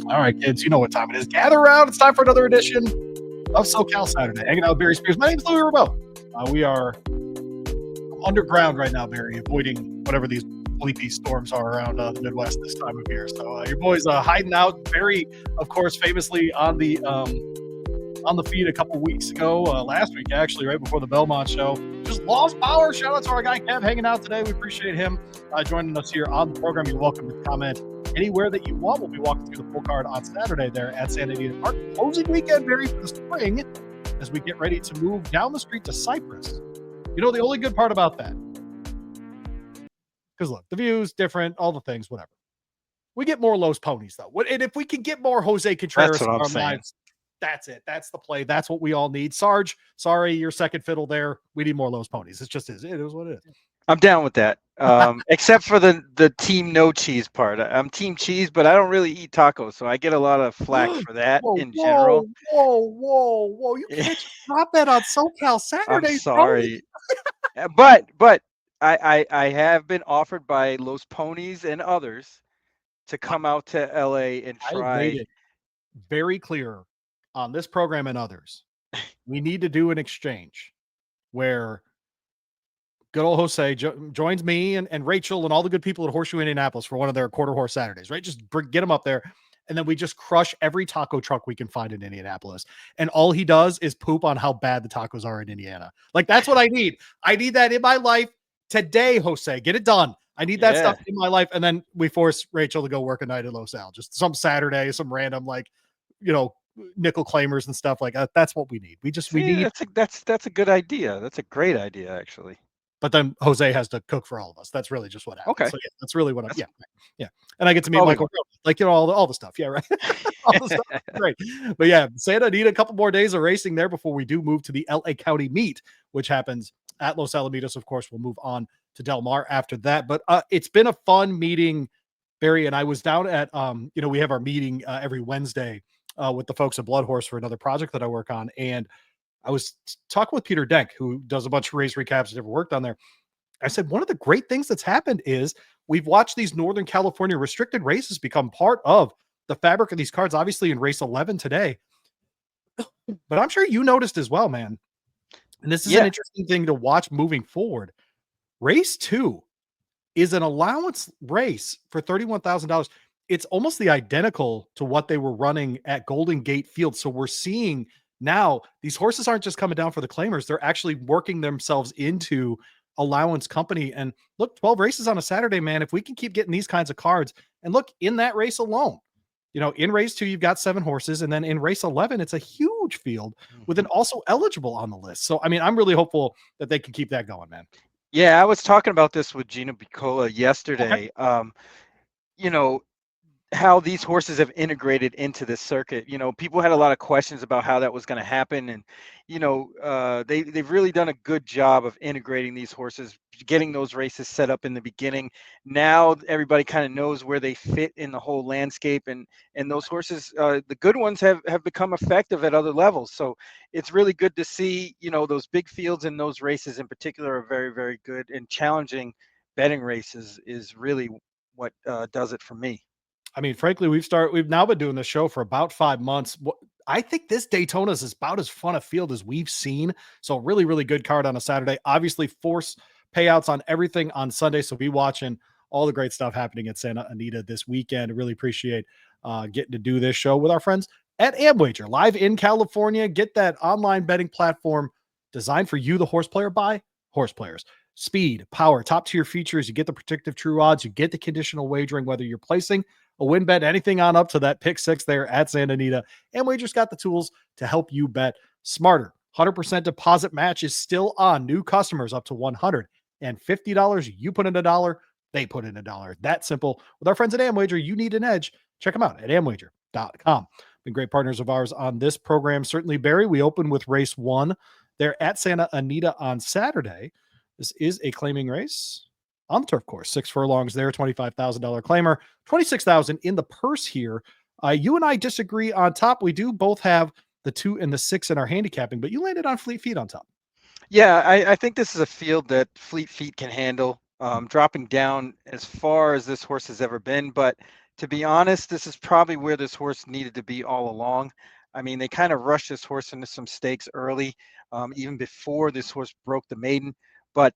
All right, kids, you know what time it is. Gather around. It's time for another edition of SoCal Saturday. Hanging out with Barry Spears. My name's Louie Rabaut. We are underground right now, Barry, avoiding whatever these sleepy storms are around the Midwest this time of year. So your boy's hiding out. Barry, of course, famously on the feed a couple weeks ago, last week actually, right before the Belmont show. Just lost power. Shout out to our guy Kev hanging out today. We appreciate him joining us here on the program. You're welcome to comment anywhere that you want. We'll be walking through the full card on Saturday there at Santa Anita Park. Closing weekend, Barry, for the spring as we get ready to move down the street to Cypress. You know, the only good part about that, because look, the views different, all the things, whatever. We get more Los Ponies though. And if we can get more Jose Contreras in our lives, that's it. That's the play. That's what we all need. Sarge, sorry, your second fiddle there. We need more Los Ponies. It just is. It is what it is. I'm down with that. Except for the team no cheese part. I'm team cheese, but I don't really eat tacos, so I get a lot of flack for that in general. Whoa. You can't drop that on SoCal Saturday. I'm sorry. but I have been offered by Los Ponies and others to come out to LA and try. I made it very clear on this program and others. We need to do an exchange where good old Jose joins me and Rachel and all the good people at Horseshoe Indianapolis for one of their quarter horse Saturdays, right? Just get them up there. And then we just crush every taco truck we can find in Indianapolis. And all he does is poop on how bad the tacos are in Indiana. Like, that's what I need. I need that in my life today, Jose. Get it done. I need that stuff in my life. And then we force Rachel to go work a night at Los Al. Just some Saturday, some random, like, you know, nickel claimers and stuff like that. That's what we need. We need. That's a good idea. That's a great idea, actually. But then Jose has to cook for all of us. That's really just what happens. Okay. So yeah, that's really what I'm. Yeah. And I get to meet Michael, like, you know, all the stuff. Yeah, right. All the stuff. Great. But yeah, Santa Anita, a couple more days of racing there before we do move to the LA County meet, which happens at Los Alamitos. Of course, we'll move on to Del Mar after that. But it's been a fun meeting, Barry. And I was down at we have our meeting every Wednesday with the folks at Blood Horse for another project that I work on, and I was talking with Peter Denk, who does a bunch of race recaps and ever worked on there. I said, one of the great things that's happened is we've watched these Northern California restricted races become part of the fabric of these cards, obviously in race 11 today. But I'm sure you noticed as well, man. And this is an interesting thing to watch moving forward. Race 2 is an allowance race for $31,000. It's almost the identical to what they were running at Golden Gate Field. So we're seeing now these horses aren't just coming down for the claimers. They're actually working themselves into allowance company. And look, 12 races on a Saturday, man. If we can keep getting these kinds of cards, and look, in that race alone, you know, in race 2, you've got 7 horses. And then in race 11, it's a huge field with an also eligible on the list. So, I mean, I'm really hopeful that they can keep that going, man. Yeah. I was talking about this with Gina Bicola yesterday. Okay. You know, how these horses have integrated into this circuit. You know, people had a lot of questions about how that was going to happen. And, you know, they've really done a good job of integrating these horses, getting those races set up in the beginning. Now everybody kind of knows where they fit in the whole landscape, and those horses, the good ones have become effective at other levels. So it's really good to see, you know, those big fields in those races in particular are very, very good, and challenging betting races is really what does it for me. I mean, frankly, we've now been doing this show for about 5 months. I think this Daytona is about as fun a field as we've seen. So really, really good card on a Saturday. Obviously, force payouts on everything on Sunday. So be watching all the great stuff happening at Santa Anita this weekend. I really appreciate getting to do this show with our friends at Amwager, live in California. Get that online betting platform designed for you, the horse player, by horse players. Speed, power, top tier features. You get the predictive true odds. You get the conditional wagering, whether you're placing a win bet, anything on up to that pick 6 there at Santa Anita. And we just got the tools to help you bet smarter. 100% deposit match is still on new customers up to $150. You put in $1, they put in $1. That simple. With our friends at Amwager, you need an edge. Check them out at amwager.com. Been great partners of ours on this program. Certainly, Barry, we open with race 1 there at Santa Anita on Saturday. This is a claiming race on the turf course. 6 furlongs there, $25,000 claimer, $26,000 in the purse here. You and I disagree on top. We do both have the 2 and the 6 in our handicapping, but you landed on Fleet Feet on top. Yeah, I think this is a field that Fleet Feet can handle, dropping down as far as this horse has ever been. But To be honest, this is probably where this horse needed to be all along. I mean, they kind of rushed this horse into some stakes early, even before this horse broke the maiden. But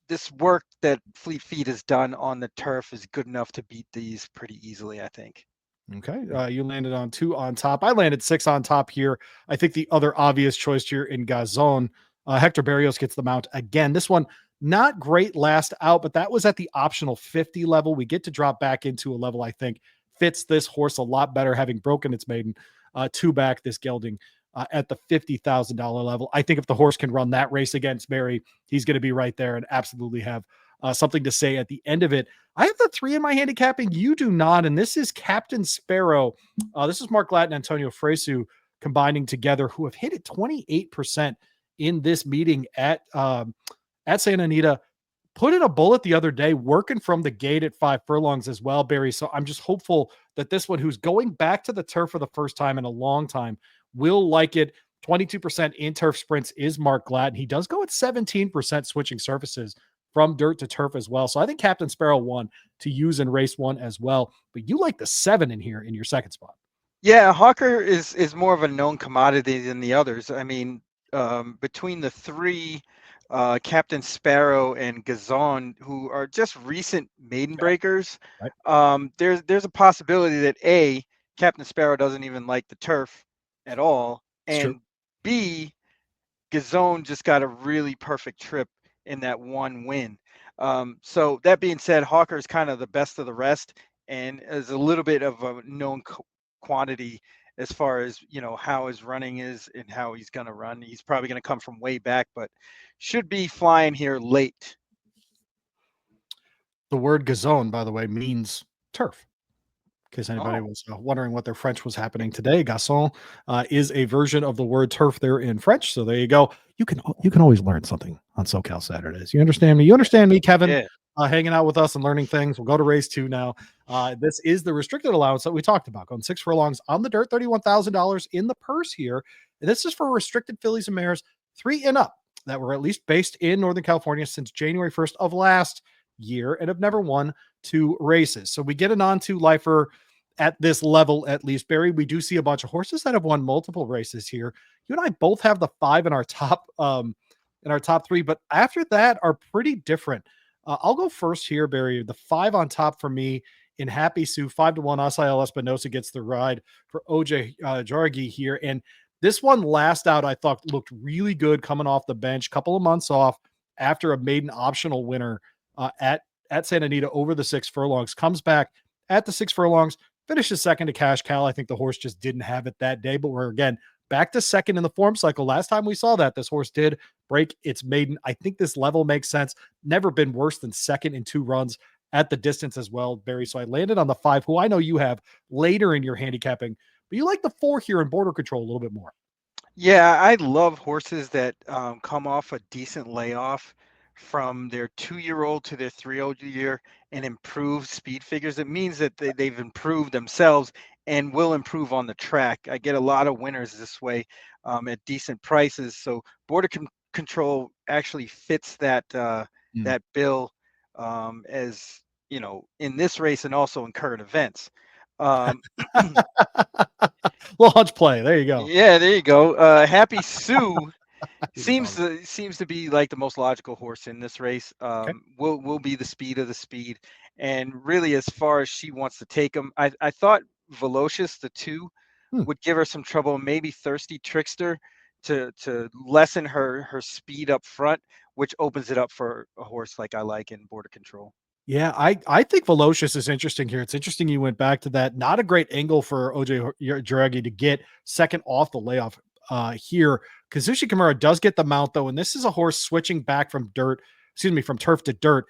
this work that Fleet Feet has done on the turf is good enough to beat these pretty easily, I think. Okay. You landed on 2 on top. I landed 6 on top here. I think the other obvious choice here in Gazon, Hector Barrios gets the mount again. This one, not great last out, but that was at the optional 50 level. We get to drop back into a level I think fits this horse a lot better, having broken its maiden, two back this gelding at the $50,000 level. I think if the horse can run that race against Barry, he's going to be right there and absolutely have something to say at the end of it. I have the 3 in my handicapping. You do not. And this is Captain Sparrow. This is Mark Glatt and Antonio Fresu combining together, who have hit it 28% in this meeting at Santa Anita. Put in a bullet the other day, working from the gate at 5 furlongs as well, Barry. So I'm just hopeful that this one, who's going back to the turf for the first time in a long time, will like it. 22% in turf sprints is Mark Glatt. And he does go at 17% switching surfaces from dirt to turf as well. So I think Captain Sparrow won to use in race 1 as well. But you like the 7 in here in your second spot. Yeah, Hawker is more of a known commodity than the others. I mean, between the three, Captain Sparrow and Gazon, who are just recent maiden Okay. breakers, Right. there's a possibility that A, Captain Sparrow doesn't even like the turf at all, It's true. and B, Gazone just got a really perfect trip in that one win. So that being said, Hawker is kind of the best of the rest and is a little bit of a known quantity as far as how his running is and how he's going to run. He's probably going to come from way back, but should be flying here late. The word gazon, by the way, means turf. In case anybody Oh, was wondering what their French was happening today, garçon is a version of the word turf there in French. So there you go. You can always learn something on SoCal Saturdays. You understand me? You understand me, Kevin? yeah. Hanging out with us and learning things. We'll go to race 2 now. This is the restricted allowance that we talked about, going 6 furlongs on the dirt, $31,000 in the purse here. And this is for restricted fillies and mares 3 and up that were at least based in Northern California since January 1st of last year and have never won 2 races. So we get an on-2 lifer at this level, at least. Barry, we do see a bunch of horses that have won multiple races here. You and I both have the 5 in our top 3, but after that are pretty different. I'll go first here, Barry. The 5 on top for me in Happy Sue, 5-1. Asael Espinosa gets the ride for OJ Jargi here. And this one last out, I thought looked really good coming off the bench, couple of months off after a maiden optional winner at Santa Anita over the 6 furlongs, comes back at the 6 furlongs, finishes second to Cash Cal. I think the horse just didn't have it that day, but we're again back to second in the form cycle. Last time we saw that, this horse did break its maiden. I think this level makes sense. Never been worse than second in 2 runs at the distance as well, Barry. So I landed on the 5, who I know you have later in your handicapping, but you like the 4 here in Border Control a little bit more. Yeah, I love horses that come off a decent layoff from their 2-year-old to their 3-year-old year and improve speed figures. It means that they've improved themselves and will improve on the track. I get a lot of winners this way at decent prices. So Control actually fits Mm. that bill as in this race and also in current events. Um, Launch play. There you go. yeah, there you go. Happy Sue He's a dog. seems to be like the most logical horse in this race. Okay. Will be the speed of the speed, and really as far as she wants to take him, I thought Velocious the 2 Hmm. would give her some trouble. Maybe Thirsty Trickster to lessen her speed up front, which opens it up for a horse like I like in Border Control. Yeah, I think Velocious is interesting here. It's interesting you went back to that. Not a great angle for OJ Jaragi to get second off the layoff here. Kazushi Kimura does get the mount though, and this is a horse switching back from turf to dirt,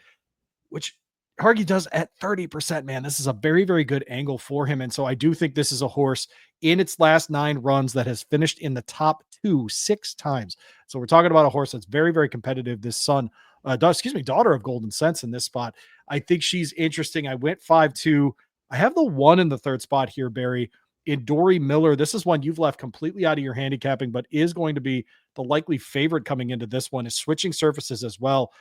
which Hargy does at 30%, man. This is a very, very good angle for him. And so I do think this is a horse in its last 9 runs that has finished in the top 2 6 times. So we're talking about a horse that's very, very competitive. This daughter of Golden Sense in this spot. I think she's interesting. I went 5-2. I have the 1 in the 3rd spot here, Barry, in Dory Miller. This is one you've left completely out of your handicapping, but is going to be the likely favorite coming into this one, is switching surfaces as well.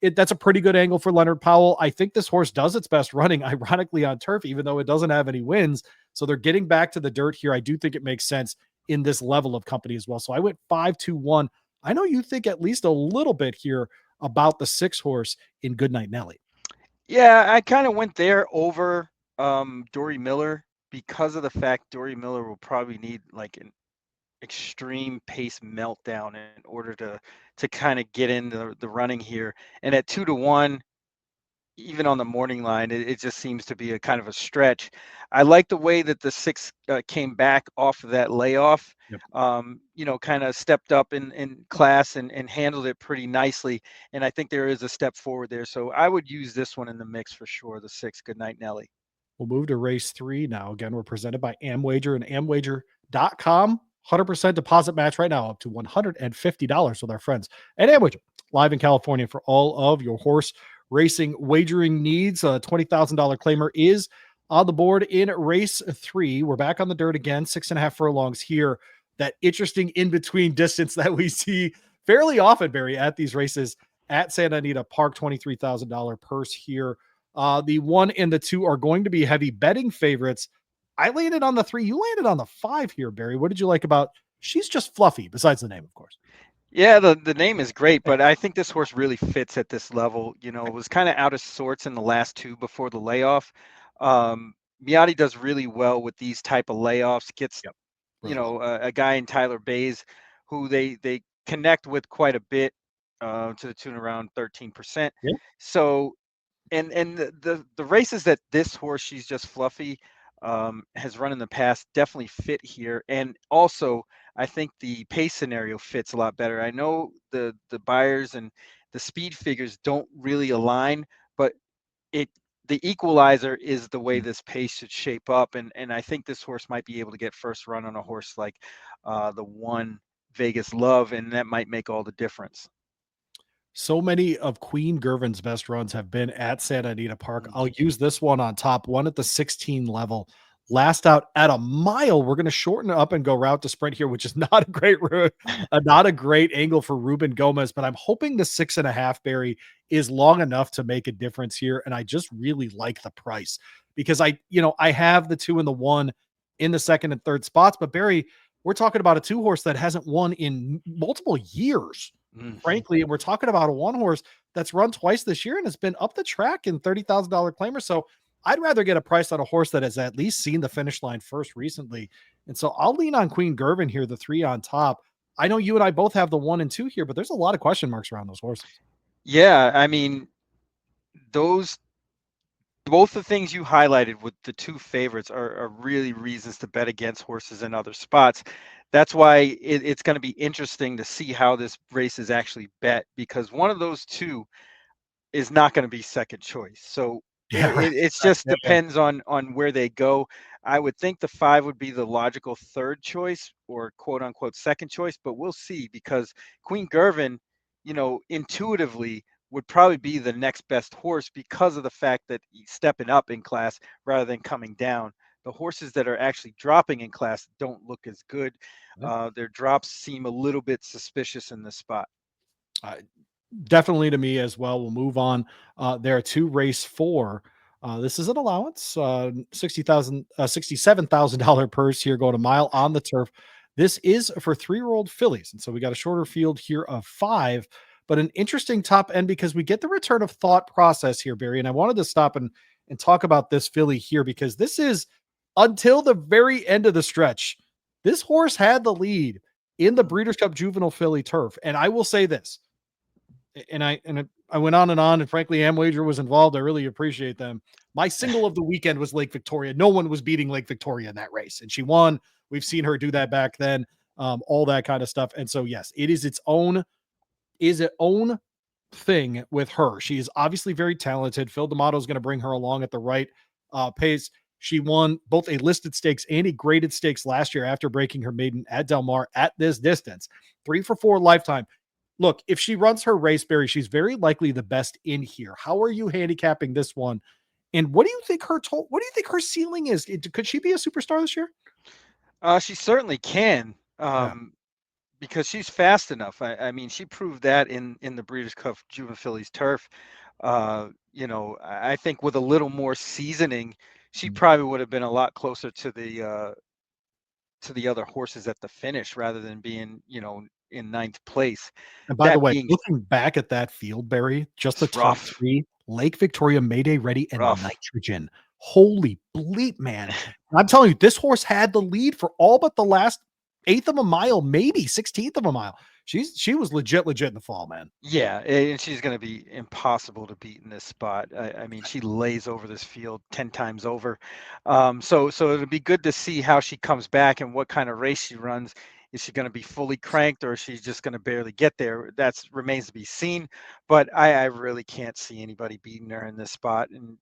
that's a pretty good angle for Leonard Powell. I think this horse does its best running, ironically, on turf, even though it doesn't have any wins. So they're getting back to the dirt here. I do think it makes sense in this level of company as well. So I went 5-2-1. I know you think at least a little bit here about the 6 horse in Goodnight Nelly. Yeah, I kind of went there over Dory Miller because of the fact Dory Miller will probably need like an extreme pace meltdown in order to kind of get in the running here. And at 2-1, even on the morning line, it just seems to be a kind of a stretch. I like the way that the 6 came back off of that layoff. Yep. Kind of stepped up in class and handled it pretty nicely. And I think there is a step forward there. So I would use this one in the mix for sure. The 6, Goodnight Nelly. We'll move to race 3 now. Again, we're presented by Amwager and Amwager.com. 100% deposit match right now up to $150 with our friends at Amwager, live in California for all of your horse racing wagering needs. A $20,000 claimer is on the board in race 3. We're back on the dirt again, 6.5 furlongs here. That interesting in between distance that we see fairly often, Barry, at these races at Santa Anita Park. $23,000 purse here. The 1 and the 2 are going to be heavy betting favorites. I landed on the 3. You landed on the 5 here, Barry. What did you like about She's Just Fluffy, besides the name, of course? Yeah, the name is great, but I think this horse really fits at this level. It was kind of out of sorts in the last 2 before the layoff. Miotti does really well with these type of layoffs. Gets Yep. Really well. a guy in Tyler Bays who they connect with quite a bit, to the tune around 13%. Yeah. So and the races that this horse, She's Just Fluffy, has run in the past definitely fit here. And also, I think the pace scenario fits a lot better. I know the buyers and the speed figures don't really align, but it the equalizer is the way Mm. this pace should shape up. And I think this horse might be able to get first run on a horse like the 1 Vegas Love, and that might make all the difference. So many of Queen Gervin's best runs have been at Santa Anita Park. I'll Mhm. use this one on top, one at the 16 level. Last out at a mile. We're going to shorten it up and go route to sprint here, which is not a great route, not a great angle for Ruben Gomez, but I'm hoping the 6.5 Barry is long enough to make a difference here. And I just really like the price because I have the 2 and the 1 in the second and third spots, but Barry, we're talking about a 2 horse that hasn't won in multiple years, Mhm. frankly. And we're talking about a 1 horse that's run twice this year and has been up the track in $30,000 claimer. So I'd rather get a price on a horse that has at least seen the finish line first recently. And so I'll lean on Queen Gervin here, the 3 on top. I know you and I both have the 1 and 2 here, but there's a lot of question marks around those horses. Yeah, I mean, those both the things you highlighted with the 2 favorites are really reasons to bet against horses in other spots. That's why it's going to be interesting to see how this race is actually bet, because one of those 2 is not going to be second choice. So Yeah, right. it's Right. just Yeah, yeah. depends on where they go. I would think the 5 would be the logical third choice or quote unquote second choice, but we'll see, because Queen Gervin, intuitively would probably be the next best horse because of the fact that he's stepping up in class rather than coming down. The horses that are actually dropping in class don't look as good. Yeah. Their drops seem a little bit suspicious in this spot. Uh, Definitely to me as well. We'll move on there to race 4. This is an allowance, 60,000, $67,000 purse here going a mile on the turf. This is for 3-year-old fillies. And so we got a shorter field here of 5, but an interesting top end because we get the return of thought process here, Barry. And I wanted to stop and talk about this filly here because this is until the very end of the stretch. This horse had the lead in the Mm. Breeders' Cup Juvenile Filly Turf. And I will say this, and I went on, and frankly, Amwager was involved. I really appreciate them. My single of the weekend was Lake Victoria. No one was beating Lake Victoria in that race, and she won. We've seen her do that back then, all that kind of stuff. And so, yes, it is its own thing with her. She is obviously very talented. Phil D'Amato is going to bring her along at the right pace. She won both a listed stakes and a graded stakes last year after breaking her maiden at Del Mar at this distance. 3 for 4 lifetime. Look, if she runs her race, Barry, she's very likely the best in here. How are you handicapping this one? And what do you think her ceiling is? Could she be a superstar this year? She certainly can. Yeah. because she's fast enough. I mean, she proved that in the Breeders' Cup Juvenile Fillies turf. I think with a little more seasoning, she Mm. probably would have been a lot closer to the other horses at the finish rather than being, in ninth place. And by the That way, being looking back at that field, Barry, just the it's top rough, 3, Lake Victoria, Mayday Ready, and rough. Nitrogen. Holy bleep, man. I'm telling you, this horse had the lead for all but the last eighth of a mile, maybe 16th of a mile. She was legit in the fall, man. Yeah, and she's going to be impossible to beat in this spot. I mean, she lays over this field 10 times over. So it'll be good to see how she comes back and what kind of race she runs. Is she going to be fully cranked or is she just going to barely get there? That remains to be seen. But I really can't see anybody beating her in this spot, and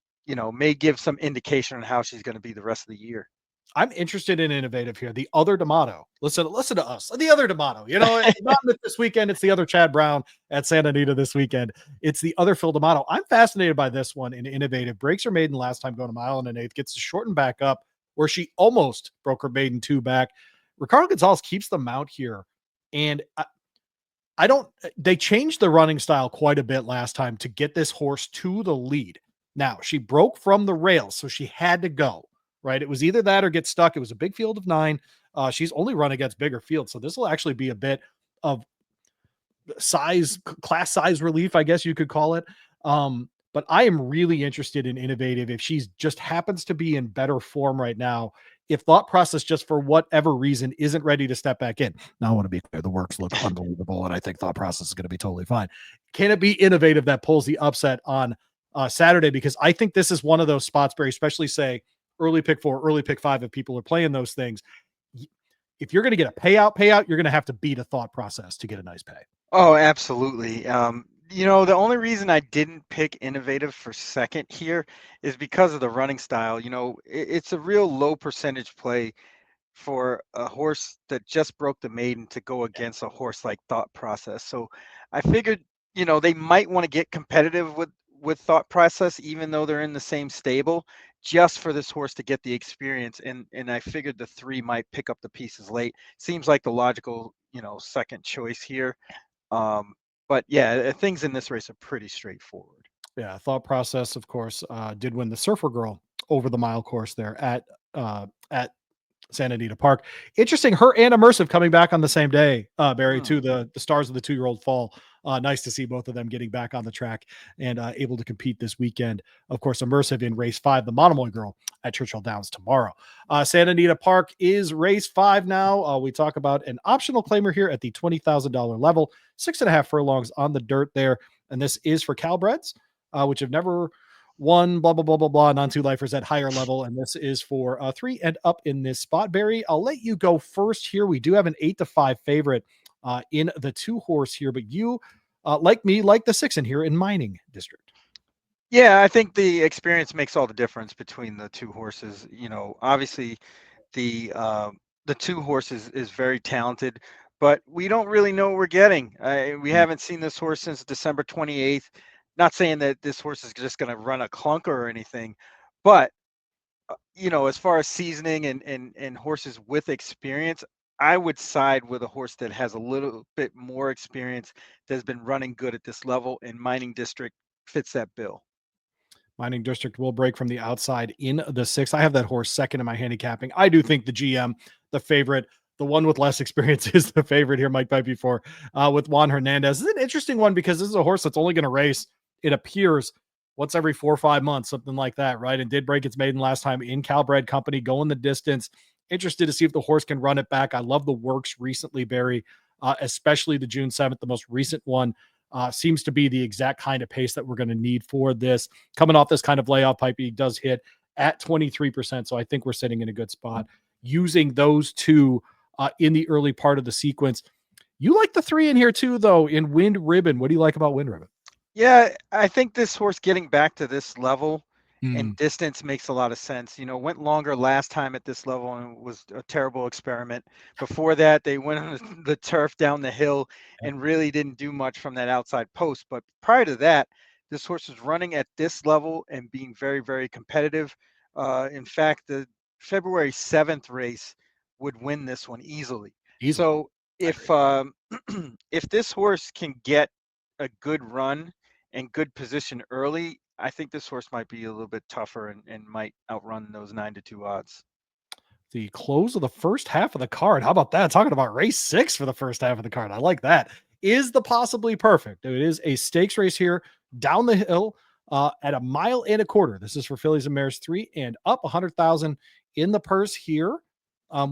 may give some indication on how she's going to be the rest of the year. I'm interested in innovative here. The other D'Amato. Listen to us. The other D'Amato. It's not this weekend. It's the other Chad Brown at Santa Anita this weekend. It's the other Phil D'Amato. I'm fascinated by this one in innovative. Breaks her maiden last time going a mile and an eighth. Gets to shorten back up where she almost broke her maiden 2 back. Ricardo Gonzalez keeps the mount here. And I don't, they changed the running style quite a bit last time to get this horse to the lead. Now, she broke from the rails, so she had to go, right? It was either that or get stuck. It was a big field of 9. She's only run against bigger fields. So this will actually be a bit of class size relief, I guess you could call it. But I am really interested in innovative. If she's just happens to be in better form right now, if thought process just for whatever reason isn't ready to step back in. Now I want to be clear, the works look unbelievable, and I think thought process is going to be totally fine. Can it be innovative that pulls the upset on Saturday? Because I think this is one of those spots, Barry, especially say early pick 4, early pick 5, if people are playing those things. If you're going to get a payout, you're going to have to beat a thought process to get a nice pay. Oh, absolutely. The only reason I didn't pick innovative for second here is because of the running style. It's a real low percentage play for a horse that just broke the maiden to go against a horse like thought process. So I figured, they might want to get competitive with thought process, even though they're in the same stable, just for this horse to get the experience. And I figured the 3 might pick up the pieces late. Seems like the logical, second choice here. Um, but yeah, things in this race are pretty straightforward. Yeah, thought process, of course, did win the Surfer Girl over the mile course there at Santa Anita Park. Interesting, her and Immersive coming back on the same day, Barry, Hmm. too. The stars of the 2-year-old fall. Nice to see both of them getting back on the track and able to compete this weekend. Of course, Immersive in race 5, the Monomoy Girl at Churchill Downs tomorrow. Santa Anita Park is race 5 now. We talk about an optional claimer here at the $20,000 level, 6.5 furlongs on the dirt there. And this is for Calbreds, which have never one blah blah blah blah blah non-two lifers at higher level, and this is for 3 and up in this spot. Barry, I'll let you go first here. We do have an 8-5 favorite in the 2 horse here, but you like me like the 6 in here in Mining District. Yeah, I think the experience makes all the difference between the 2 horses. Obviously the 2 horses is very talented, but we don't really know what we're getting. We Mm. haven't seen this horse since December 28th. Not saying that this horse is just going to run a clunker or anything, but as far as seasoning and horses with experience, I would side with a horse that has a little bit more experience, that's been running good at this level, and Mining District fits that bill. Mining District will break from the outside in the 6. I have that horse second in my handicapping. I do think the GM, the favorite, the one with less experience is the favorite here, Mike Pipe before with Juan Hernandez. This is an interesting one because this is a horse that's only going to race, it appears, once every 4 or 5 months, something like that, right? And did break its maiden last time in Calbred Company, going the distance. Interested to see if the horse can run it back. I love the works recently, Barry, especially the June 7th, the most recent one. Seems to be the exact kind of pace that we're going to need for this. Coming off this kind of layoff, Pipe, he does hit at 23%. So I think we're sitting in a good spot using those 2 in the early part of the sequence. You like the 3 in here too, though, in Wind Ribbon. What do you like about Wind Ribbon? Yeah, I think this horse getting back to this level and Mm. distance makes a lot of sense. Went longer last time at this level and was a terrible experiment. Before that, they went on the turf down the hill and really didn't do much from that outside post. But prior to that, this horse was running at this level and being very, very competitive. In fact, the February 7th race would win this one easily. Easily. So I if agree. if this horse can get a good run and good position early, I think this horse might be a little bit tougher and might outrun those 9-2 odds. The close of the first half of the card. How about that? Talking about race 6 for the first half of the card. I like that. Is the possibly perfect. It is a stakes race here down the hill at a mile and a quarter. This is for fillies and mares 3 and up, 100,000 in the purse here.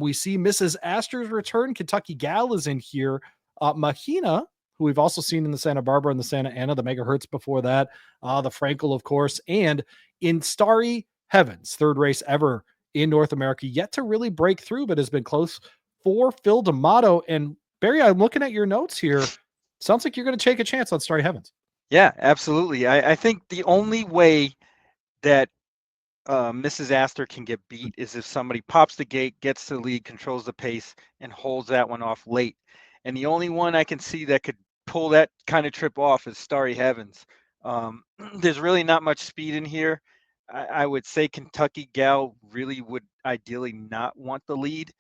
We see Mrs. Astor's return. Kentucky Gal is in here. Mahina, who we've also seen in the Santa Barbara and the Santa Ana, the Megahertz before that, the Frankel, of course, and in Starry Heavens, third race ever in North America, yet to really break through, but has been close for Phil D'Amato. And Barry, I'm looking at your notes here. Sounds like you're going to take a chance on Starry Heavens. Yeah, absolutely. I think the only way that Mrs. Astor can get beat is if somebody pops the gate, gets to the lead, controls the pace, and holds that one off late. And the only one I can see that could pull that kind of trip off is Starry Heavens. There's really not much speed in here. I would say Kentucky Gal really would ideally not want the lead.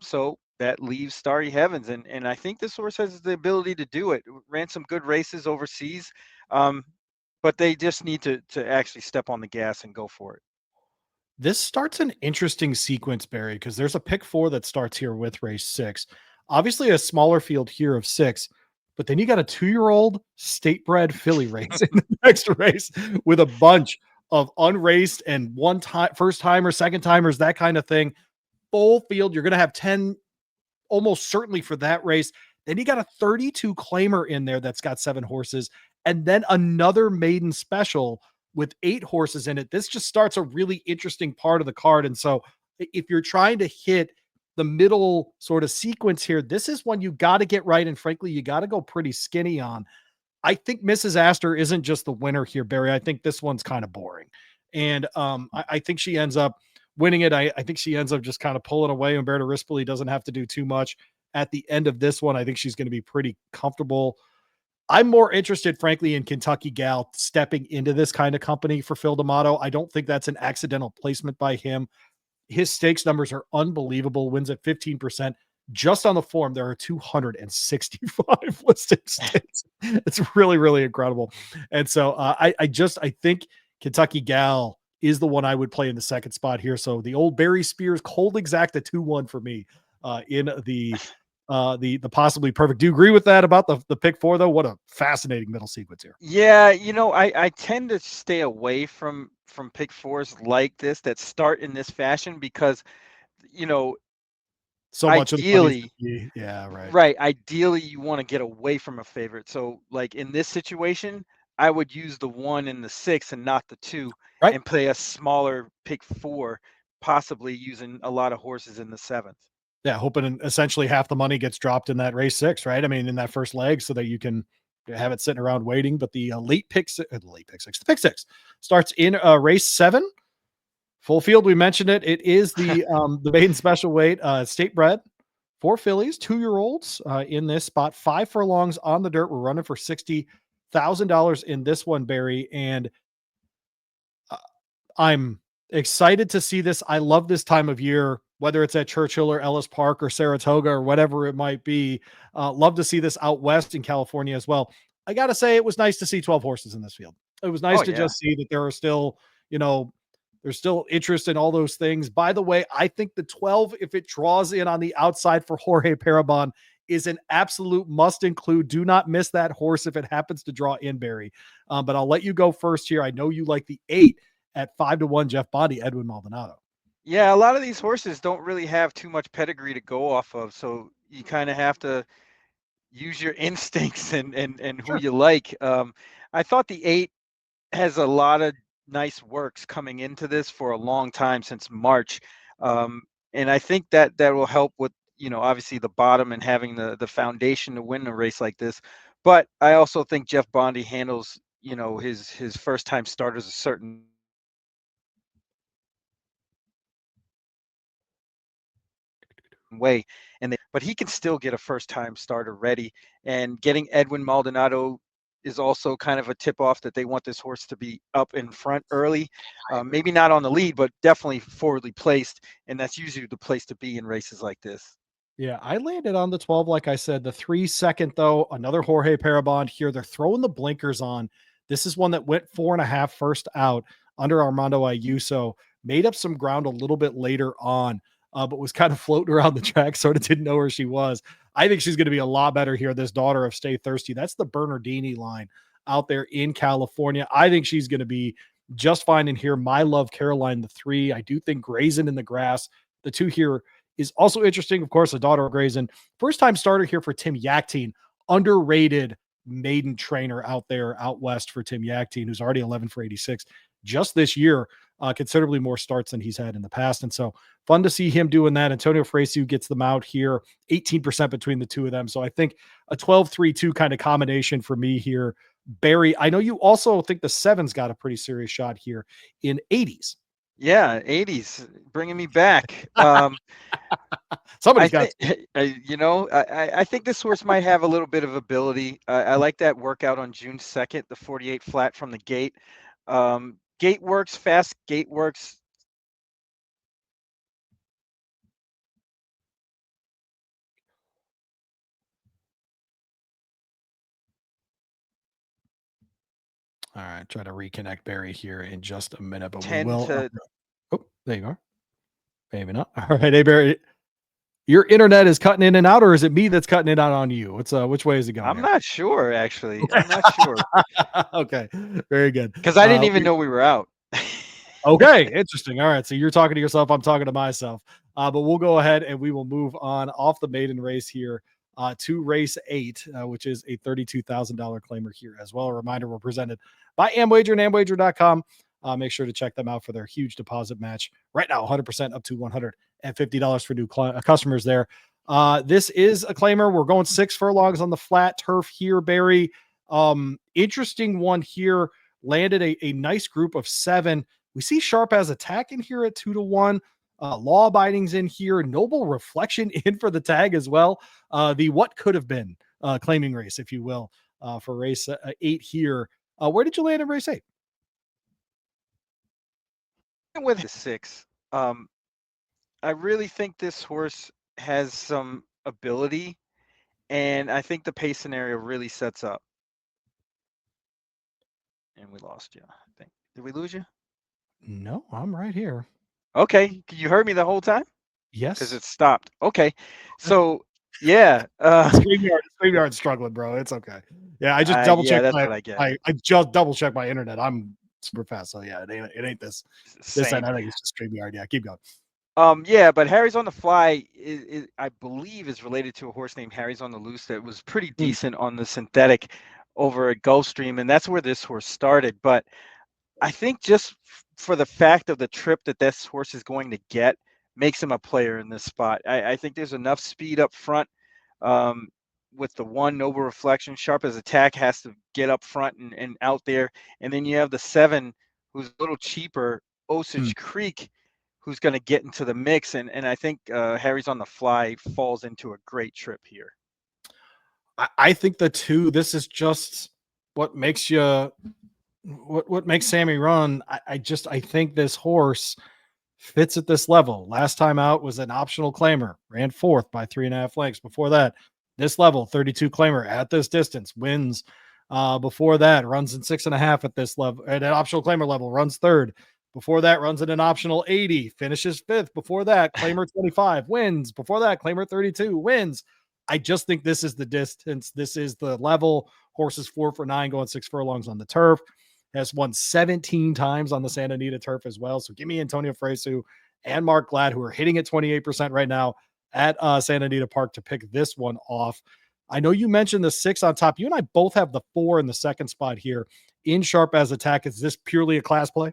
So that leaves Starry Heavens. And I think this horse has the ability to do it. Ran some good races overseas. Um, but they just need to actually step on the gas and go for it. This starts an interesting sequence, Barry, because there's a pick 4 that starts here with race 6. Obviously, a smaller field here of 6, but then you got a 2-year-old state bred filly race in the next race with a bunch of unraced and one time, first timers, second timers, that kind of thing. Full field. You're going to have 10 almost certainly for that race. Then you got a 32 claimer in there that's got 7 horses, and then another maiden special with 8 horses in it. This just starts a really interesting part of the card. And so, if you're trying to hit the middle sort of sequence here, this is one you got to get right. And frankly, you got to go pretty skinny on. I think Mrs. Astor isn't just the winner here, Barry. I think this one's kind of boring. And I think she ends up winning it. I think she ends up just kind of pulling away. Umberto Rispoli doesn't have to do too much at the end of this one. I think she's going to be pretty comfortable. I'm more interested, frankly, in Kentucky Gal stepping into this kind of company for Phil D'Amato. I don't think that's an accidental placement by him. His stakes numbers are unbelievable. Wins at 15%. Just on the form, there are 265 listed stakes. It's really, really incredible. And so I think Kentucky Gal is the one I would play in the second spot here. So the old Barry Spears cold exact, a 2-1 for me in the possibly perfect. Do you agree with that about the pick 4 though? What a fascinating middle sequence here. Yeah, I tend to stay away from pick fours like this that start in this fashion because, you know, So much of the money is ideally, yeah, right. right, ideally you want to get away from a favorite. So like in this situation, I would use the 1 and the 6 and not the 2 Right. and play a smaller pick 4, possibly using a lot of horses in the 7th. Yeah, hoping essentially half the money gets dropped in that race 6, right? I mean, in that first leg so that you can have it sitting around waiting. But the the pick 6 starts in race 7. Full field, we mentioned it. It is the maiden special weight, state bred, 4 fillies, 2-year-olds in this spot, 5 furlongs on the dirt. We're running for $60,000 in this one, Barry. And uh, I'm excited to see this. I love this time of year, whether it's at Churchill or Ellis Park or Saratoga or whatever it might be. Love to see this out west in California as well. I got to say, it was nice to see 12 horses in this field. It was nice Oh to yeah. just see that there are still, there's still interest in all those things. By the way, I think the 12, if it draws in on the outside for Jorge Parabon, is an absolute must include. Do not miss that horse if it happens to draw in, Barry. But I'll let you go first here. I know you like the 8 at 5-1 Jeff Bondi, Edwin Maldonado. Yeah, a lot of these horses don't really have too much pedigree to go off of, so you kind of have to use your instincts and who Sure. you like. I thought the 8 has a lot of nice works coming into this for a long time since March, and I think that will help with obviously the bottom and having the foundation to win a race like this. But I also think Jeff Bondi handles his first time starters a certain way, but he can still get a first time starter ready. And getting Edwin Maldonado is also kind of a tip off that they want this horse to be up in front early, maybe not on the lead, but definitely forwardly placed, and that's usually the place to be in races like this. Yeah, I landed on the 12, like I said. The 3 second, though, another Jorge Parabon here. They're throwing the blinkers on. This is one that went 4.5 first out under Armando Ayuso, made up some ground a little bit later on, but was kind of floating around the track, sort of didn't know where she was. I think she's going to be a lot better here, this daughter of Stay Thirsty. That's the Bernardini line out there in California. I think she's going to be just fine in here. My Love Caroline, the 3. I do think Grazing in the Grass, the 2 here is also interesting. Of course, a daughter of Grayson, first time starter here for Tim Yaktine, underrated maiden trainer out there out west for Tim Yaktine, who's already 11 for 86 just this year, considerably more starts than he's had in the past. And so fun to see him doing that. Antonio Fresiu gets them out here, 18% between the two of them. So I think a 12-3-2 kind of combination for me here. Barry, I know you also think the 7's got a pretty serious shot here in 80s. Yeah, 80s, bringing me back. I Somebody's got think I think this horse might have a little bit of ability. I like that workout on June 2nd, the 48 flat from the gate. Gate works, fast gate works. All right, try to reconnect Barry here in just a minute, but we Tend will. to Oh, there you are. Maybe not. All right, hey Barry, your internet is cutting in and out, or is it me that's cutting it out on you? What's which way is it going I'm here? not sure, actually. I'm not sure Okay, very good. because I didn't even know we were out. Okay, interesting. All right, so you're talking to yourself, I'm talking to myself. But we'll go ahead and we will move on off the maiden race here to race 8, which is a $32,000 claimer here as well. A reminder, we're presented by Amwager and Amwager.com. Make sure to check them out for their huge deposit match right now, 100% up to $150 for new customers there. This is a claimer. We're going 6 furlongs on the flat turf here, Barry. Interesting one here. Landed a nice group of 7. We see Sharp as attack in here at 2-1. Law abiding's in here. Noble Reflection in for the tag as well. The what could have been claiming race, if you will, for race 8 here. Where did you land in race 8? With the 6, I really think this horse has some ability, and I think the pace scenario really sets up. And we lost you, I think. Did we lose you? No, I'm right here. Okay, you heard me the whole time? Because Yes. it stopped. Okay, so yeah, StreamYard's struggling, bro. It's okay. Yeah, I just double yeah, checked that's my what I get. I just double checked my internet. I'm super fast. So yeah, it ain't this end. Same. I think it's just StreamYard. Yeah, keep going. Yeah, but Harry's on the Fly is I believe is related to a horse named Harry's on the Loose that was pretty Hmm. decent on the synthetic over at Gulfstream, and that's where this horse started. But I think just for the fact of the trip that this horse is going to get makes him a player in this spot. I think there's enough speed up front um, with the 1 Noble Reflection. Sharp as Attack has to get up front and out there. And then you have the 7, who's a little cheaper, Hmm. Osage Creek, who's going to get into the mix. And I think Harry's on the Fly falls into a great trip here. I think the 2, this is just what makes you what makes Sammy run. I think this horse fits at this level. Last time out was an optional claimer, ran 4th by 3.5 lengths. Before that, this level, 32 claimer at this distance, wins. Before that, runs in 6.5 at this level, at an optional claimer level, runs 3rd. Before that, runs in an optional 80, finishes 5th. Before that, claimer 25, wins. Before that, claimer 32, wins. I just think this is the distance. This is the level. Horses 4 for 9, going 6 furlongs on the turf. Has won 17 times on the Santa Anita turf as well. So give me Antonio Fresu and Mark Glad, who are hitting at 28% right now at Santa Anita Park, to pick this one off. I know you mentioned the 6 on top. You and I both have the 4 in the second spot here in Sharp as Attack. Is this purely a class play?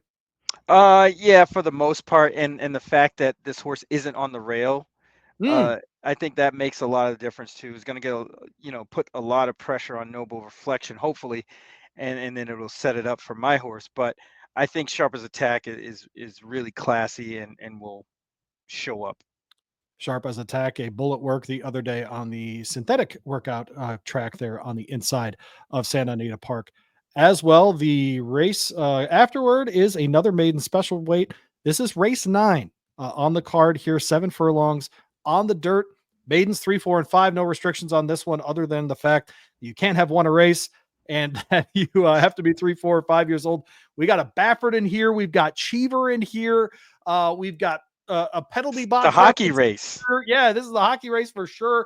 Yeah, for the most part, and the fact that this horse isn't on the rail, Mm. I think that makes a lot of difference too. It's going to get put a lot of pressure on Noble Reflection, hopefully, and then it'll set it up for my horse. But I think Sharp as Attack is really classy and will show up. Sharp as Attack, a bullet work the other day on the synthetic workout track there on the inside of Santa Anita Park. As well, the race afterward is another maiden special weight. This is race 9 on the card here, 7 furlongs on the dirt. Maidens 3, 4, and 5. No restrictions on this one other than the fact you can't have won a race and that you have to be 3, 4, or 5 years old. We got a Baffert in here. We've got Cheever in here. We've got a penalty The box hockey reference. race. Yeah, this is the hockey race for sure.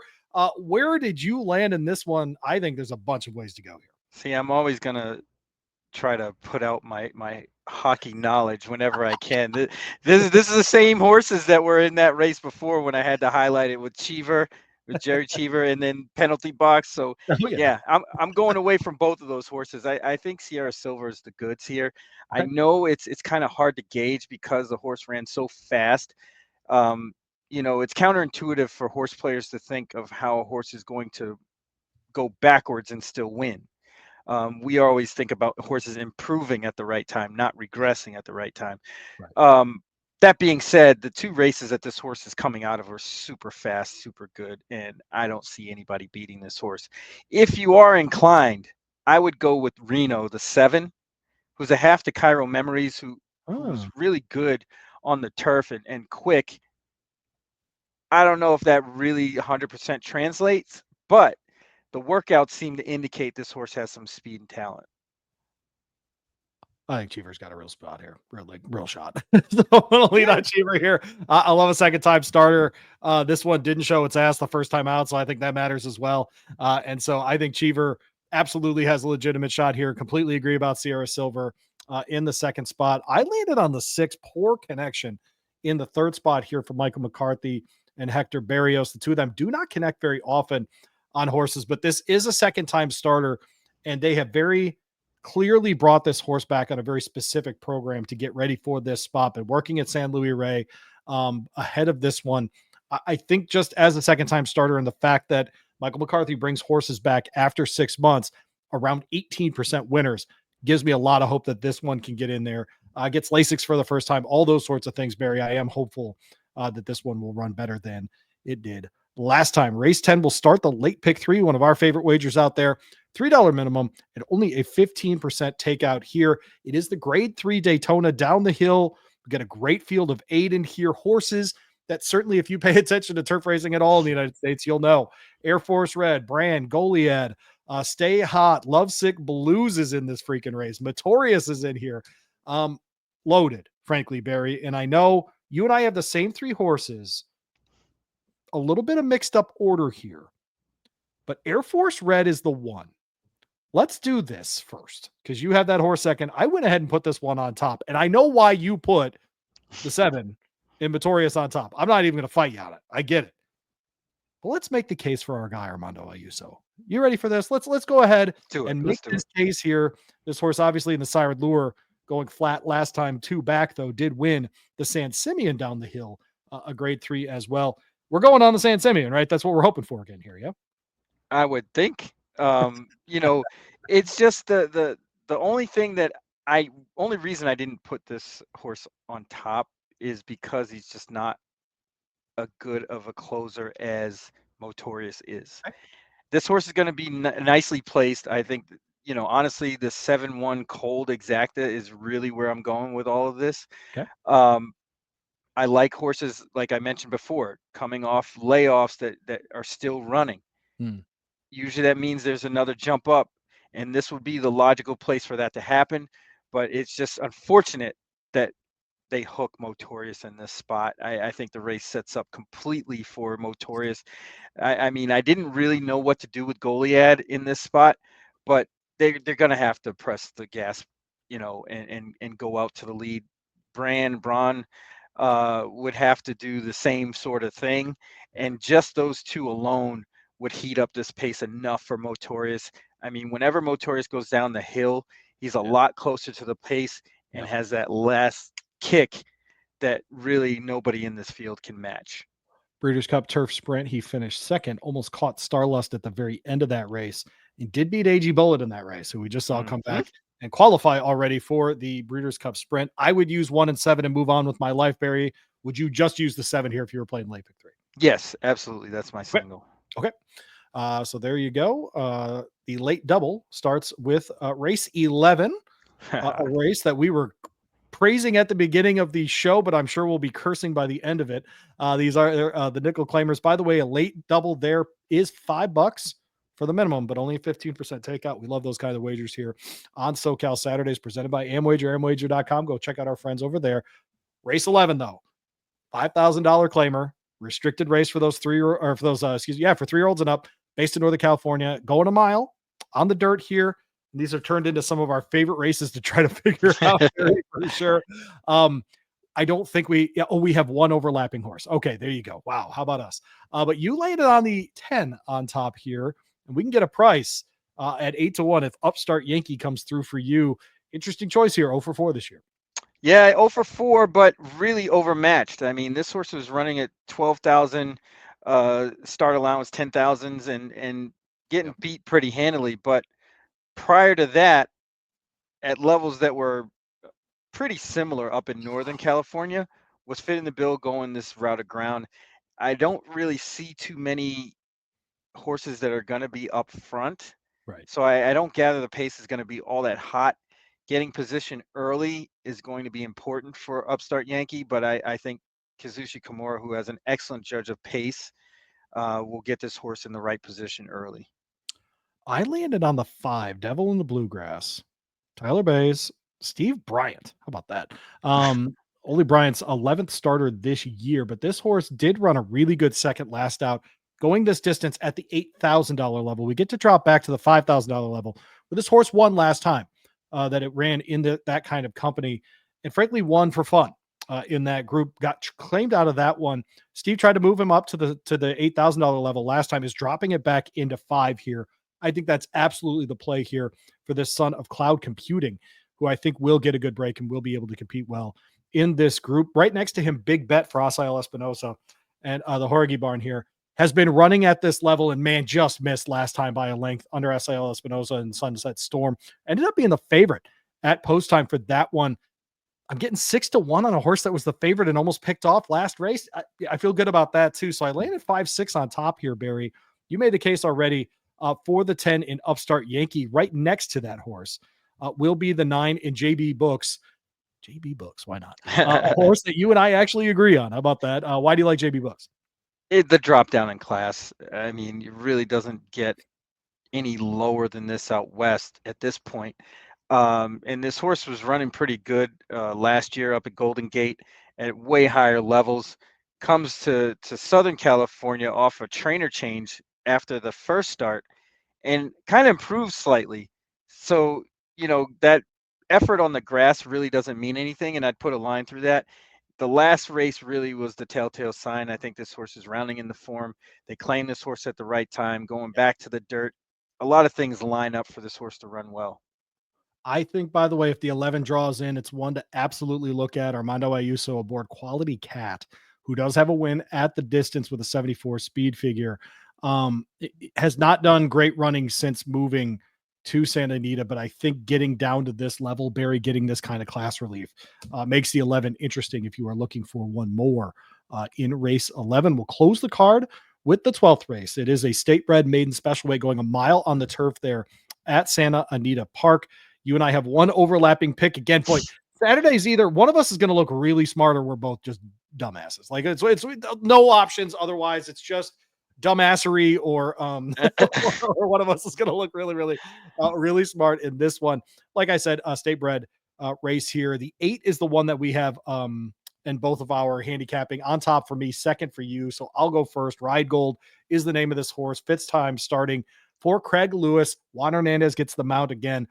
Where did you land in this one? I think there's a bunch of ways to go here. See, I'm always gonna try to put out my hockey knowledge whenever I can. This is the same horses that were in that race before when I had to highlight it with Cheever, with Jerry Cheever, and then penalty box. So Oh, yeah. yeah, I'm going away from both of those horses. I think Sierra Silver is the goods here. I Okay. know it's kind of hard to gauge because the horse ran so fast. Um, it's counterintuitive for horse players to think of how a horse is going to go backwards and still win. We always think about horses improving at the right time, not regressing at the right time. Right. That being said, the 2 races that this horse is coming out of are super fast, super good, and I don't see anybody beating this horse. If you are inclined, I would go with Reno, the 7, who's a half to Cairo Memories, who was Oh, really good on the turf and quick. I don't know if that really 100% translates, but the workouts seem to indicate this horse has some speed and talent. I think Cheever's got a real spot here, real shot. So I'm gonna lead Yeah. on Cheever here. I love a second time starter. This one didn't show its ass the first time out, so I think that matters as well. And so I think Cheever absolutely has a legitimate shot here. Completely agree about Sierra Silver in the second spot. I landed on the 6. Poor connection in the third spot here for Michael McCarthy and Hector Barrios. The two of them do not connect very often on horses, but this is a second time starter, and they have very clearly brought this horse back on a very specific program to get ready for this spot. But working at San Luis Rey ahead of this one, I think just as a second time starter, and the fact that Michael McCarthy brings horses back after 6 months, around 18% winners, gives me a lot of hope that this one can get in there. Gets Lasix for the first time, all those sorts of things, Barry. I am hopeful that this one will run better than it did last time. Race 10 will start the late pick 3, one of our favorite wagers out there. $3 minimum and only a 15% takeout here. It is the grade 3 Daytona down the hill. We got a great field of 8 in here. Horses that certainly, if you pay attention to turf racing at all in the United States, you'll know. Air Force Red, Brand, Goliad, Stay Hot, Lovesick Blues is in this freaking race. Notorious is in here. Loaded, frankly, Barry. And I know you and I have the same 3 horses. A little bit of mixed up order here, but Air Force Red is the one. Let's do this first because you have that horse second. I went ahead and put this one on top, and I know why you put the 7 in Notorious on top. I'm not even going to fight you on it. I get it. But let's make the case for our guy Armando Ayuso. You ready for this? Let's go ahead and make this case here. This horse, obviously in the Sired Lure, going flat last time, 2 back though, did win the San Simeon down the hill, a grade 3 as well. We're going on the San Simeon, right? That's what we're hoping for again here. Yeah. I would think. It's just the only thing that only reason I didn't put this horse on top is because he's just not a good of a closer as Motorius is. Okay. This horse is going to be nicely placed. I think, honestly, the 7-1 Cold Exacta is really where I'm going with all of this. Okay. I like horses, like I mentioned before, coming off layoffs that are still running. Usually that means there's another jump up, and this would be the logical place for that to happen. But it's just unfortunate that they hook Motorius in this spot. I think the race sets up completely for Motorius. I mean, I didn't really know what to do with Goliad in this spot, but they're going to have to press the gas, and go out to the lead. Braun would have to do the same sort of thing, and just those 2 alone would heat up this pace enough for Motorius. I mean, whenever Motorius goes down the hill, he's a lot closer to the pace and has that last kick that really nobody in this field can match. Breeders' Cup Turf Sprint, he finished second, almost caught Starlust at the very end of that race. He did beat AG Bullet in that race, who we just saw come back and qualify already for the Breeders' Cup Sprint. I would use 1 and 7 and move on with my life, Barry. Would you just use the 7 here if you were playing late pick 3? Yes, absolutely. That's my single. Okay. So there you go. The late double starts with race 11, a race that we were praising at the beginning of the show, but I'm sure we'll be cursing by the end of it. These are the nickel claimers. By the way, a late double there is $5 for the minimum, but only a 15% takeout. We love those kind of wagers here on SoCal Saturdays, presented by Amwager, amwager.com. Go check out our friends over there. Race 11, though, $5,000 claimer, restricted race for those for 3-year-olds and up, based in Northern California, going a mile on the dirt here. And these are turned into some of our favorite races to try to figure out for sure. I don't think we have one overlapping horse. Okay, there you go. Wow, how about us? But you laid it on the 10 on top here, and we can get a price at 8-1 if Upstart Yankee comes through for you. Interesting choice here, 0 for 4 this year. Yeah, 0 for 4, but really overmatched. I mean, this horse was running at 12,000, start allowance 10,000s, and getting beat pretty handily. But prior to that, at levels that were pretty similar up in Northern California, was fitting the bill going this route of ground. I don't really see too many horses that are going to be up front. Right. So I don't gather the pace is going to be all that hot. Getting position early is going to be important for Upstart Yankee, but I think Kazushi Kimura, who has an excellent judge of pace, will get this horse in the right position early. I landed on the 5, Devil in the Bluegrass. Tyler Bays, Steve Bryant. How about that? Ole Bryant's 11th starter this year, but this horse did run a really good second last out, going this distance at the $8,000 level. We get to drop back to the $5,000 level, but this horse won last time that it ran in that kind of company, and frankly won for fun. In that group, got claimed out of that one. Steve tried to move him up to the $8,000 level last time. Is dropping it back into 5 here. I think that's absolutely the play here for this son of cloud computing, who I think will get a good break and will be able to compete well in this group. Right next to him, big bet for Asael Espinosa, and the Horigi barn here has been running at this level, and man, just missed last time by a length under Asael Espinosa and Sunset Storm. Ended up being the favorite at post time for that one. I'm getting 6-1 on a horse that was the favorite and almost picked off last race. I feel good about that too. So I landed 5-6 on top here, Barry. You made the case already for the 10 in Upstart Yankee. Right next to that horse will be the 9 in JB Books. JB Books, why not? A horse that you and I actually agree on. How about that? Why do you like JB Books? The drop down in class. I mean, it really doesn't get any lower than this out west at this point. And this horse was running pretty good last year up at Golden Gate at way higher levels. Comes to Southern California off a trainer change after the first start and kind of improved slightly. So, that effort on the grass really doesn't mean anything. And I'd put a line through that. The last race really was the telltale sign. I think this horse is rounding in the form. They claim this horse at the right time, going back to the dirt. A lot of things line up for this horse to run well. I think, by the way, if the 11 draws in, it's one to absolutely look at. Armando Ayuso aboard Quality Cat, who does have a win at the distance with a 74 speed figure. It has not done great running since moving to Santa Anita, but I think getting down to this level, Barry, getting this kind of class relief makes the 11 interesting if you are looking for one more in race 11. We'll close the card with the 12th race. It is a state bred maiden special weight going a mile on the turf there at Santa Anita Park. You and I have one overlapping pick again. Boy, Saturday's either one of us is going to look really smart or we're both just dumbasses. Like it's no options. Otherwise, it's just dumbassery or or one of us is going to look really smart in this one. Like I said, state bred race here. The 8 is the one that we have in both of our handicapping. On top for me, second for you. So I'll go first. Ride Gold is the name of this horse. Fitz time starting for Craig Lewis. Juan Hernandez gets the mount again.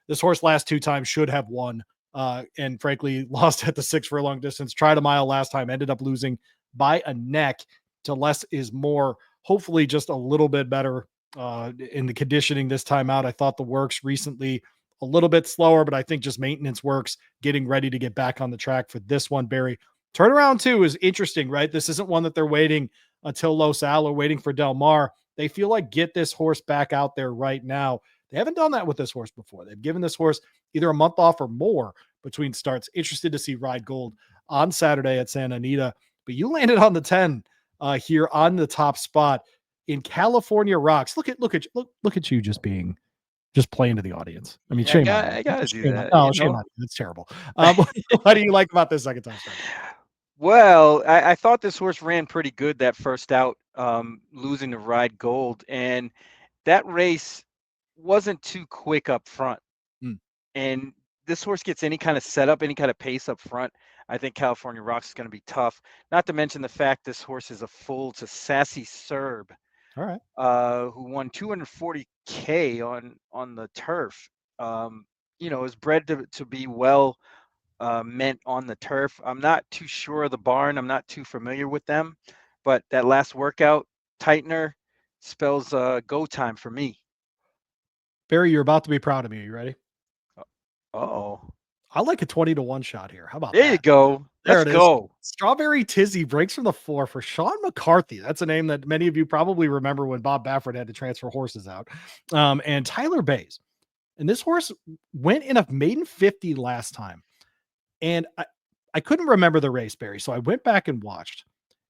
This horse last 2 times should have won, and frankly lost at the 6 furlong distance. Tried a mile last time, ended up losing by a neck to less is more. Hopefully just a little bit better in the conditioning this time out. I thought the works recently a little bit slower, but I think just maintenance works, getting ready to get back on the track for this one, Barry. Turnaround 2 is interesting, right? This isn't one that they're waiting until Los Al or waiting for Del Mar. They feel like get this horse back out there right now. They haven't done that with this horse before. They've given this horse either a month off or more between starts. Interested to see Ride Gold on Saturday at Santa Anita. But you landed on the 10 here on the top spot in California Rocks. Look at you just being Just play into the audience. I mean, Yeah, shame on you. I gotta do Shame on that, oh, shame on you. That's terrible. What do you like about this second time starter? Well, I thought this horse ran pretty good that first out, losing to Ride Gold, and that race wasn't too quick up front. Mm, And this horse gets any kind of setup, any kind of pace up front. I think California Rocks is going to be tough. Not to mention the fact this horse is a foal to Sassy Serb, all right. who won 240K on the turf. Is bred to be well meant on the turf. I'm not too sure of the barn. I'm not too familiar with them, but that last workout tightener spells go time for me. Barry, you're about to be proud of me. Are you ready? Uh-oh. I like a 20-1 shot here. How about There you that? go. There Let's it is. go. Strawberry Tizzy breaks from the floor for Sean McCarthy. That's a name that many of you probably remember when Bob Baffert had to transfer horses out. And Tyler Bays. And this horse went in a maiden 50 last time. And I couldn't remember the race, Barry. So I went back and watched.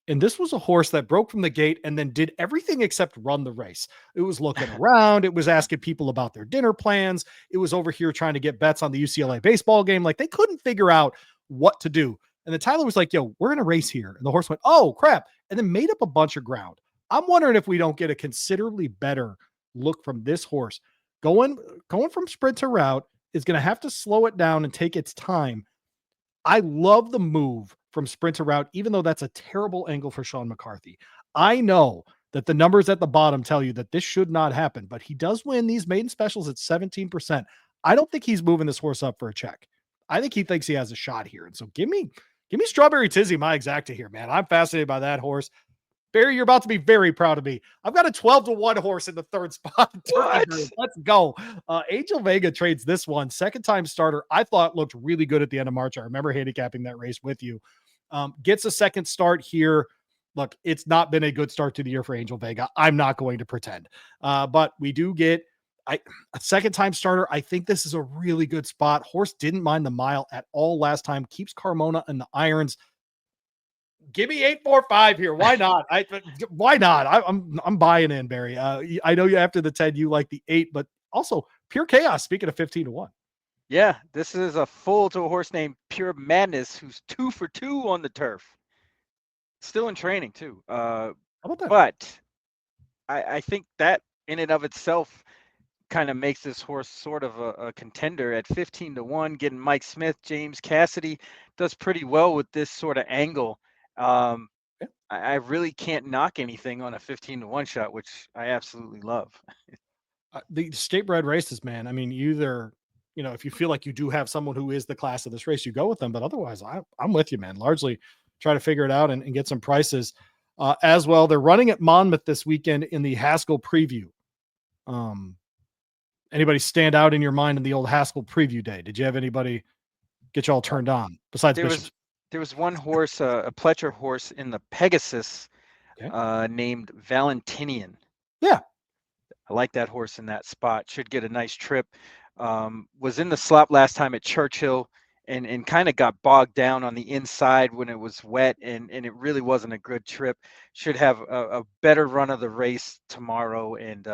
And this was a horse that broke from the gate and then did everything except run the race. It was looking around. It was asking people about their dinner plans. It was over here trying to get bets on the UCLA baseball game. Like they couldn't figure out what to do. And then Tyler was like, yo, we're in a race here. And the horse went, oh, crap. And then made up a bunch of ground. I'm wondering if we don't get a considerably better look from this horse. Going from sprint to route is going to have to slow it down and take its time. I love the move from sprint to route, even though that's a terrible angle for Sean McCarthy. I know that the numbers at the bottom tell you that this should not happen, but he does win these maiden specials at 17%. I don't think he's moving this horse up for a check. I think he thinks he has a shot here. And so give me Strawberry Tizzy, my exacta here, man. I'm fascinated by that horse. Barry, you're about to be very proud of me. I've got a 12-1 horse in the third spot. What? Let's go. Angel Vega trades this one. Second time starter. I thought looked really good at the end of March. I remember handicapping that race with you. Gets a second start here. Look, it's not been a good start to the year for Angel Vega. I'm not going to pretend. But we do get a second time starter. I think this is a really good spot. Horse didn't mind the mile at all last time. Keeps Carmona in the irons. Give me 8-4-5 here. Why not? Why not? I'm buying in, Barry. I know you after the 10, you like the 8, but also Pure Chaos. Speaking of 15-1. Yeah, this is a foal to a horse named Pure Madness, who's 2 for 2 on the turf. Still in training too. How about that? But I think that in and of itself kind of makes this horse sort of a contender at 15-1. Getting Mike Smith, James Cassidy does pretty well with this sort of angle. I really can't knock anything on a 15-1 shot, which I absolutely love. The state bred races, man. I mean, either, if you feel like you do have someone who is the class of this race, you go with them. But otherwise, I'm with you, man. Largely try to figure it out and get some prices as well. They're running at Monmouth this weekend in the Haskell preview. Anybody stand out in your mind in the old Haskell preview day? Did you have anybody get y'all turned on besides Bishop? There was one horse, a Pletcher horse in the Pegasus, named Valentinian. Yeah. I like that horse in that spot. Should get a nice trip. Was in the slop last time at Churchill and kind of got bogged down on the inside when it was wet and it really wasn't a good trip. Should have a better run of the race tomorrow and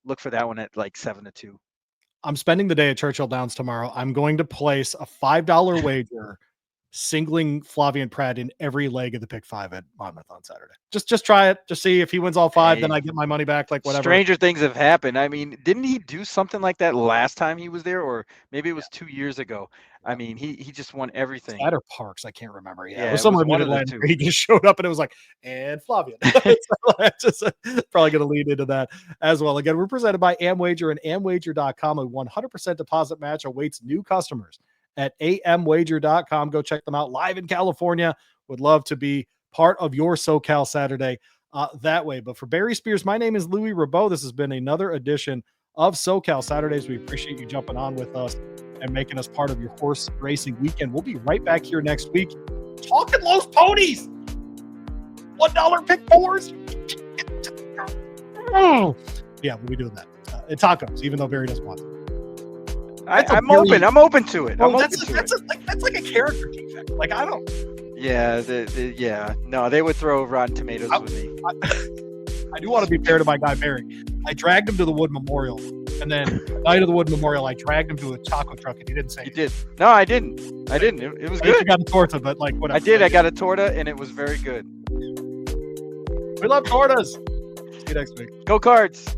look for that one at like 7-2. I'm spending the day at Churchill Downs tomorrow. I'm going to place a $5 wager singling Flavian Pratt in every leg of the pick 5 at Monmouth on Saturday. Just try it. Just see if he wins all 5, then I get my money back, like whatever. Stranger things have happened. I mean, didn't he do something like that last time he was there? Or maybe it was 2 years ago. I mean, he just won everything. That or Parks, I can't remember. Yeah, it was somewhere one in of the Atlanta two. he just showed up and it was like, and Flavian. Just probably going to lead into that as well. Again, we're presented by Amwager and amwager.com. A 100% deposit match awaits new customers at amwager.com. Go check them out live in California. Would love to be part of your SoCal Saturday that way. But for Barry Spears, my name is Louie Rabaut. This has been another edition of SoCal Saturdays. We appreciate you jumping on with us and making us part of your horse racing weekend. We'll be right back here next week talking Los Ponies. $1 pick 4s. Yeah, we'll be doing that. And tacos, even though Barry doesn't want to. I'm open to it. That's like a character defect. Like I don't. Yeah, no, they would throw Rotten Tomatoes with me. I do want to be fair to my guy Barry. I dragged him to the Wood Memorial And then night of the Wood Memorial, I dragged him to a taco truck, and he didn't say You anything. did. No, I didn't. I didn't. It was I think you good. got a torta, but like whatever. I did. I got a torta, and it was very good. We love tortas. See you next week. Go Cards.